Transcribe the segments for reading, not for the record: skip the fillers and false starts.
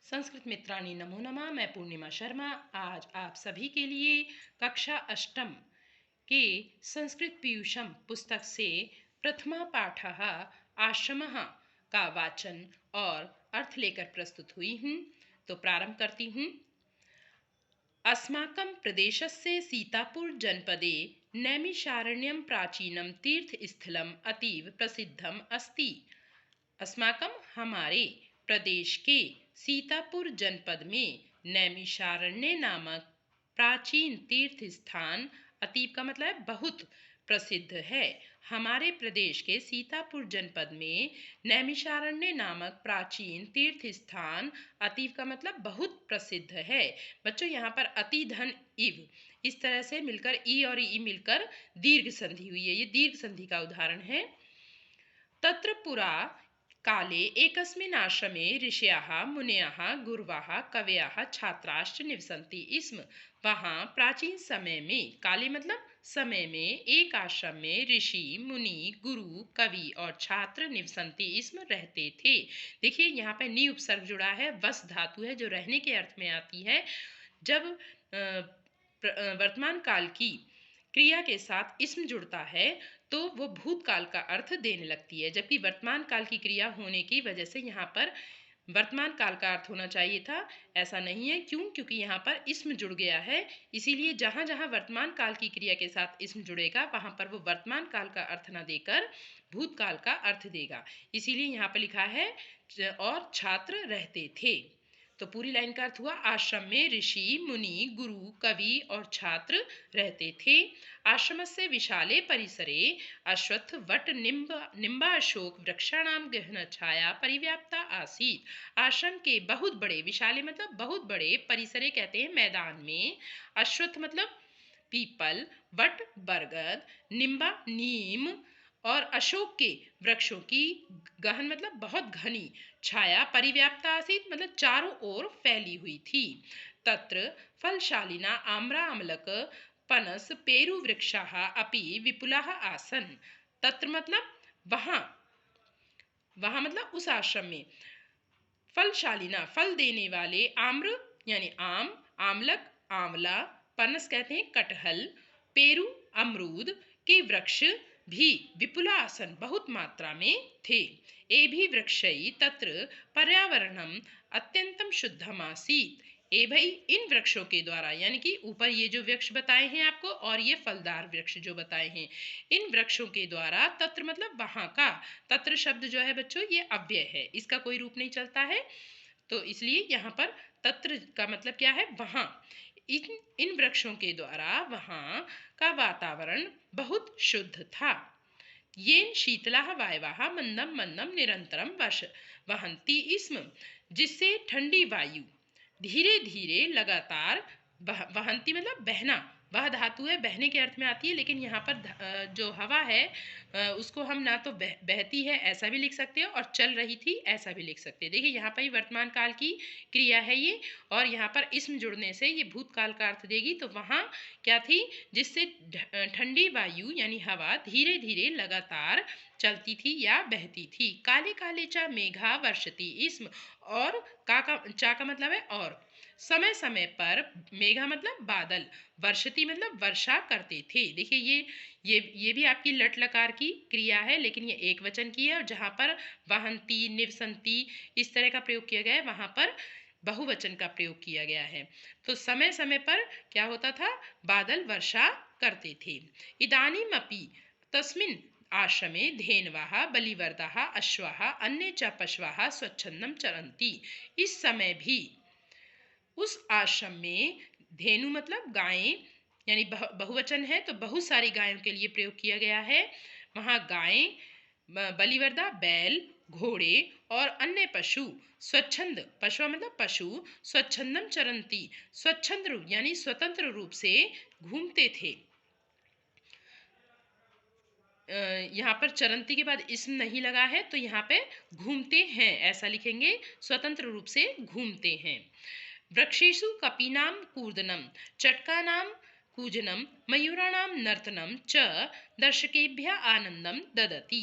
संस्कृत मित्राणी नमो नमः। मैं पूर्णिमा शर्मा आज आप सभी के लिए कक्षा अष्टम के संस्कृत पीयूषम पुस्तक से प्रथमा पाठः आश्रमः का वाचन और अर्थ लेकर प्रस्तुत हुई हूँ। तो प्रारंभ करती हूँ। अस्माकं प्रदेशस्य सीतापुर जनपदे नैमिषारण्यं प्राचीनं तीर्थस्थलम् अतीव प्रसिद्धम् अस्ति। अस्माकं हमारे प्रदेश के सीतापुर जनपद में नैमिषारण्य नामक प्राचीन तीर्थ स्थान अतीब का मतलब है बहुत प्रसिद्ध है। हमारे प्रदेश के सीतापुर जनपद में नैमिषारण्य नामक प्राचीन तीर्थ स्थान अतीव का मतलब बहुत प्रसिद्ध है। बच्चों यहाँ पर अति धन इव इस तरह से मिलकर ई और ई मिलकर दीर्घ संधि हुई है। ये दीर्घ संधि का उदाहरण है। तत्र पुरा काले एकस्मिन् आश्रमे ऋषयः मुनयः गुरवः कवयः छात्राश्च निवसन्ति स्म। वहाँ प्राचीन समय में, काले मतलब समय में, एक आश्रम में ऋषि मुनि गुरु कवि और छात्र निवसन्ति स्म रहते थे। देखिए यहाँ पे नी उपसर्ग जुड़ा है, वस धातु है जो रहने के अर्थ में आती है। जब वर्तमान काल की क्रिया के साथ इस्म जुड़ता है तो वो भूतकाल का अर्थ देने लगती है, जबकि वर्तमान काल की क्रिया होने की वजह से यहाँ पर वर्तमान काल का अर्थ होना चाहिए था। ऐसा नहीं है। क्यों? क्योंकि यहाँ पर इस्म जुड़ गया है, इसीलिए जहाँ जहाँ वर्तमान काल की क्रिया के साथ इस्म जुड़ेगा वहाँ पर वो वर्तमान काल का अर्थ न देकर भूतकाल का अर्थ देगा। इसीलिए यहाँ पर लिखा है और छात्र रहते थे। तो पूरी लाइन का अर्थ हुआ, आश्रम में ऋषि मुनि गुरु कवि और छात्र रहते थे। आश्रम से विशाले परिसरे अश्वत्थ वट निम्बाशोक वृक्षाणां गहन छाया परिव्याप्ता आसीत्। आश्रम के बहुत बड़े, विशाले मतलब बहुत बड़े, परिसरे कहते हैं मैदान में, अश्वत्थ मतलब पीपल, वट बरगद, निम्बा नीम और अशोक के वृक्षों की गहन मतलब बहुत घनी छाया परिव्याप्ता आसीत मतलब चारों ओर फैली हुई थी। तत्र फलशालिना आम्रा अम्लक पनस पेरु वृक्षाः अपि विपुलाः आसन। तत्र मतलब वहाँ, वहाँ मतलब उस आश्रम में, फलशालिना फल देने वाले, आम्र यानी आम, आमलक आंवला, पनस कहते हैं कटहल, पेरू अमरूद के वृक्ष भी विपुलासन बहुत मात्रा में थे। ए भी वृक्षई तत्र पर्यावरणम अत्यंतम शुद्धम आसीत। ए भाई इन वृक्षों के द्वारा, यानी कि ऊपर ये जो वृक्ष बताए हैं आपको और ये फलदार वृक्ष जो बताए हैं, इन वृक्षों के द्वारा, तत्र मतलब वहां का, तत्र शब्द जो है बच्चों ये अव्यय है, इसका कोई रूप नहीं चलता है, तो इसलिए यहाँ पर तत्र का मतलब क्या है, वहां। इन वृक्षों के द्वारा वहां का वातावरण बहुत शुद्ध था। येन शीतलाः वायवः मंदम मंदम निरंतरम वहन्ति स्म, जिससे ठंडी वायु धीरे धीरे लगातार वहंती मतलब बहना, वह धातु है बहने के अर्थ में आती है, लेकिन यहाँ पर जो हवा है उसको हम ना तो बहती है ऐसा भी लिख सकते हैं और चल रही थी ऐसा भी लिख सकते हैं। देखिए यहाँ पर ही वर्तमान काल की क्रिया है ये, और यहाँ पर इस्म जुड़ने से ये भूतकाल का अर्थ देगी। तो वहाँ क्या थी, जिससे ठंडी वायु यानी हवा धीरे धीरे लगातार चलती थी या बहती थी। काले काले चा मेघा वर्षति इस्म, और चा का मतलब है और, समय समय पर, मेघा मतलब बादल, वर्षति मतलब वर्षा करते थे। देखिए ये भी आपकी लट लकार की क्रिया है, लेकिन ये एक वचन की है, और जहाँ पर वहंती निवसंती इस तरह का प्रयोग किया गया है वहाँ पर बहुवचन का प्रयोग किया गया है। तो समय समय पर क्या होता था, बादल वर्षा करते थे। इदानीमपि तस्मिन् आश्रमे धेनवः बलिवर्दाः अश्वाः अन्ये च पशवः स्वच्छंदम चरन्ति। इस समय भी उस आश्रम में, धेनु मतलब गायें, यानी बहुवचन है तो बहुत सारी गायों के लिए प्रयोग किया गया है। वहाँ गायें, बलिवर्दा बैल, घोड़े और अन्य पशु, स्वच्छंद, पशु मतलब पशु, स्वच्छंदम चरंती स्वच्छंद रूप यानी स्वतंत्र रूप से घूमते थे। यहाँ पर चरंती के बाद इसम नहीं लगा है तो यहाँ पे घूमते हैं ऐसा लिखेंगे, स्वतंत्र रूप से घूमते हैं। वृक्षेषु कपीनां कूर्दनम चटकानां कूजनम मयूराणां नर्तनम च दर्शकेभ्यः आनंदम ददति।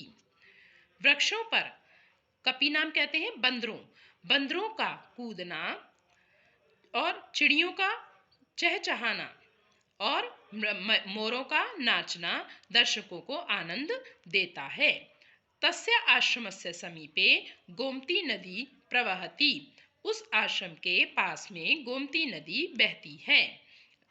वृक्षों पर, कपीनाम कहते हैं बंदरों, बंदरों का कूदना और चिड़ियों का चहचहाना और मोरों का नाचना दर्शकों को आनंद देता है। तस्य आश्रमस्य समीपे गोमती नदी प्रवहति, उस आश्रम के पास में गोमती नदी बहती है।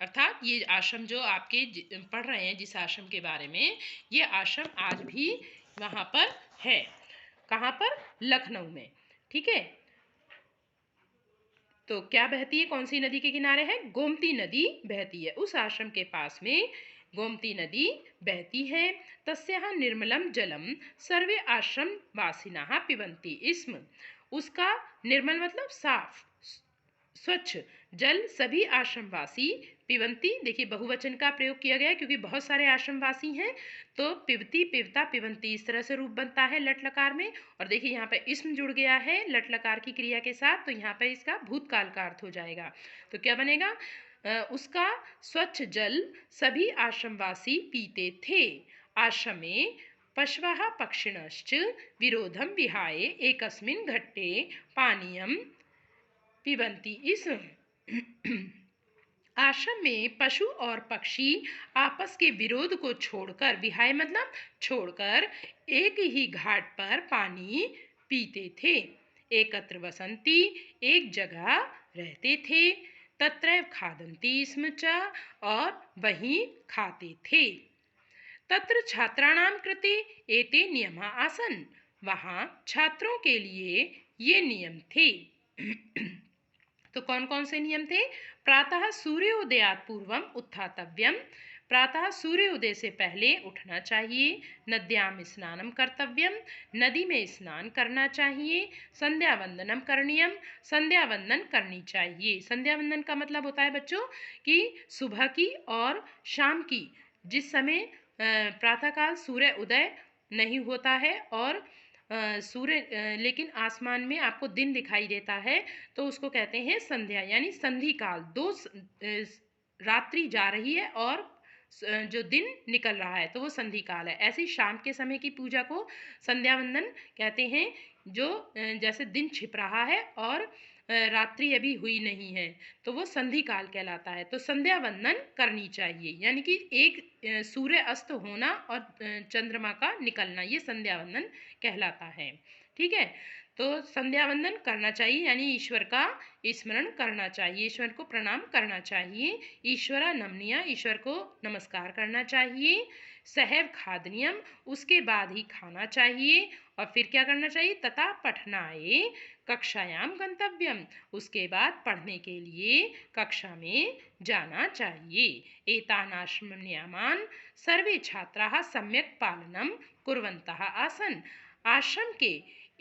अर्थात ये आश्रम जो आपके पढ़ रहे हैं जिस आश्रम के बारे में, ये आश्रम आज भी वहाँ पर है। कहाँ पर? लखनऊ में। ठीक है, तो क्या बहती है, कौन सी नदी के किनारे है? गोमती नदी बहती है। उस आश्रम के पास में गोमती नदी बहती है। तस्याः निर्मलम जलम सर्वे आश्रम वासिनः पिबन्ति स्म, उसका निर्मल मतलब साफ स्वच्छ जल सभी आश्रमवासी पिबंती, देखिए बहुवचन का प्रयोग किया गया क्योंकि बहुत सारे आश्रमवासी हैं, तो पिबती पिबता पिबंती इस तरह से रूप बनता है लट लकार में। और देखिए यहाँ पे इसम जुड़ गया है लट लकार की क्रिया के साथ, तो यहाँ पे इसका भूतकाल का अर्थ हो जाएगा। तो क्या बनेगा? उसका स्वच्छ जल सभी आश्रमवासी पीते थे। आश्रमे पशवः पक्षिणश्च विरोधम विहाय एकस्मिन् घट्टे पानीयम पिबंती स्म। आश्रम में पशु और पक्षी आपस के विरोध को छोड़कर, विहाय मतलब छोड़कर, एक ही घाट पर पानी पीते थे। एकत्र वसंती, एक जगह रहते थे। तत्रैव खादन्ति स्म च, और वहीं खाते थे। तत्र छात्राणां कृते एते नियमाः आसन्, वहाँ छात्रों के लिए ये नियम थे। तो कौन कौन से नियम थे? प्रातः सूर्योदयात् पूर्वम उत्थातव्यम, प्रातः सूर्योदय से पहले उठना चाहिए। नद्याम स्नानम कर्तव्यम, नदी में स्नान करना चाहिए। संध्या वंदनम करणीयम, संध्या वंदन करनी चाहिए। संध्या वंदन का मतलब होता है बच्चों कि सुबह की और शाम की, जिस समय प्रातःकाल सूर्य उदय नहीं होता है और सूर्य लेकिन आसमान में आपको दिन दिखाई देता है, तो उसको कहते हैं संध्या, यानी संधि काल। रात्रि जा रही है और जो दिन निकल रहा है, तो वो संधि काल है। ऐसी शाम के समय की पूजा को संध्या वंदन कहते हैं, जो जैसे दिन छिप रहा है और रात्रि अभी हुई नहीं है, तो वो संधि काल कहलाता है। तो संध्या वंदन करनी चाहिए, यानी कि एक सूर्य अस्त होना और चंद्रमा का निकलना, ये संध्या वंदन कहलाता है। ठीक है, तो संध्या वंदन करना चाहिए, यानी ईश्वर का स्मरण करना चाहिए, ईश्वर को प्रणाम करना चाहिए। ईश्वरा नमनीय, ईश्वर को नमस्कार करना चाहिए। सहैव खादनीयम, उसके बाद ही खाना चाहिए। और फिर क्या करना चाहिए? तथा पठनाय कक्षायाम गंतव्यम, उसके बाद पढ़ने के लिए कक्षा में जाना चाहिए। एतान् आश्रम नियमान् सर्वे छात्राः सम्यक पालनम कुर्वन्तः आसन्, आश्रम के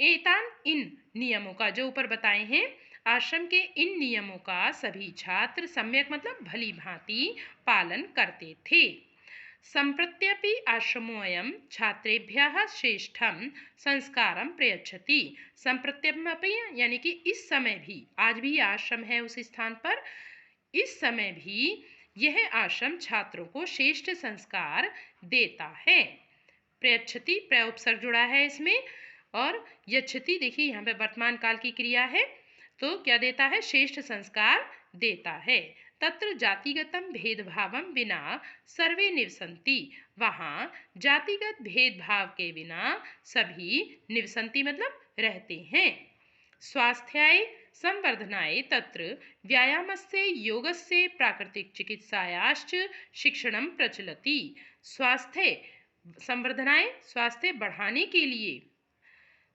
एतान इन नियमों का जो ऊपर बताए हैं, आश्रम के इन नियमों का सभी छात्र सम्यक मतलब भली भांति पालन करते थे। सम्प्रत्यपि आश्रमोऽयं छात्रेभ्यः श्रेष्ठं संस्कारं प्रयच्छति। सम्प्रत्यपि यानी कि इस समय भी, आज भी आश्रम है उस स्थान पर, इस समय भी यह आश्रम छात्रों को श्रेष्ठ संस्कार देता है। प्रयच्छति प्रय उपसर्ग जुड़ा है इसमें, और यच्छति देखिए यहाँ पे वर्तमान काल की क्रिया है, तो क्या देता है? श्रेष्ठ संस्कार देता है। तत्र जातिगतम भेदभावम विना सर्वे निवसन्ति, वहाँ जातिगत भेदभाव के बिना सभी निवसन्ति मतलब रहते हैं। स्वास्थ्याय संवर्धनाय तत्र व्यायामस्य योगस्य प्राकृतिक चिकित्सायाश्च शिक्षणं प्रचलति। स्वास्थ्य संवर्धनाय, स्वास्थ्य बढ़ाने के लिए,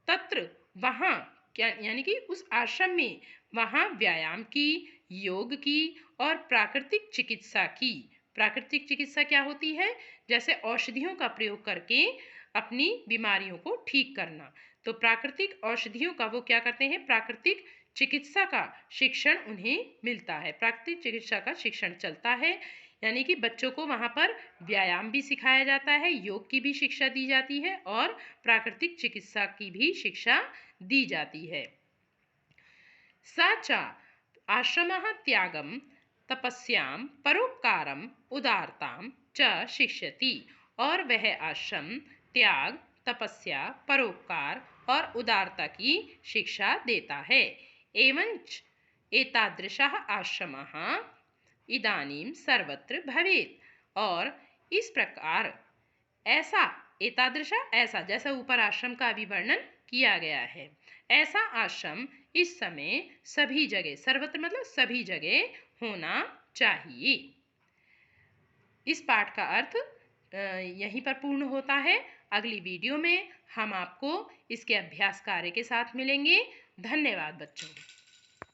तत्र वहाँ क्या, यानी कि उस आश्रम में, वहाँ व्यायाम की, योग की और प्राकृतिक चिकित्सा की। प्राकृतिक चिकित्सा क्या होती है? जैसे औषधियों का प्रयोग करके अपनी बीमारियों को ठीक करना। तो प्राकृतिक औषधियों का वो क्या करते हैं? प्राकृतिक चिकित्सा का शिक्षण उन्हें मिलता है, प्राकृतिक चिकित्सा का शिक्षण चलता है। यानी कि बच्चों को वहाँ पर व्यायाम भी सिखाया जाता है, योग की भी शिक्षा दी जाती है और प्राकृतिक चिकित्सा की भी शिक्षा दी जाती है। सा च आश्रमः त्यागं तपस्यां परोपकारम उदारतां च शिक्षति, और वह आश्रम त्याग, तपस्या, परोपकार और उदारता की शिक्षा देता है। एवंच एतादृशः आश्रमः इदानीं सर्वत्र भवेत्। और इस प्रकार ऐसा, एतादृशा ऐसा, जैसा ऊपर आश्रम का भी वर्णन किया गया है, ऐसा आश्रम इस समय सभी जगह, सर्वत्र मतलब सभी जगह होना चाहिए। इस पाठ का अर्थ यहीं पर पूर्ण होता है। अगली वीडियो में हम आपको इसके अभ्यास कार्य के साथ मिलेंगे। धन्यवाद बच्चों।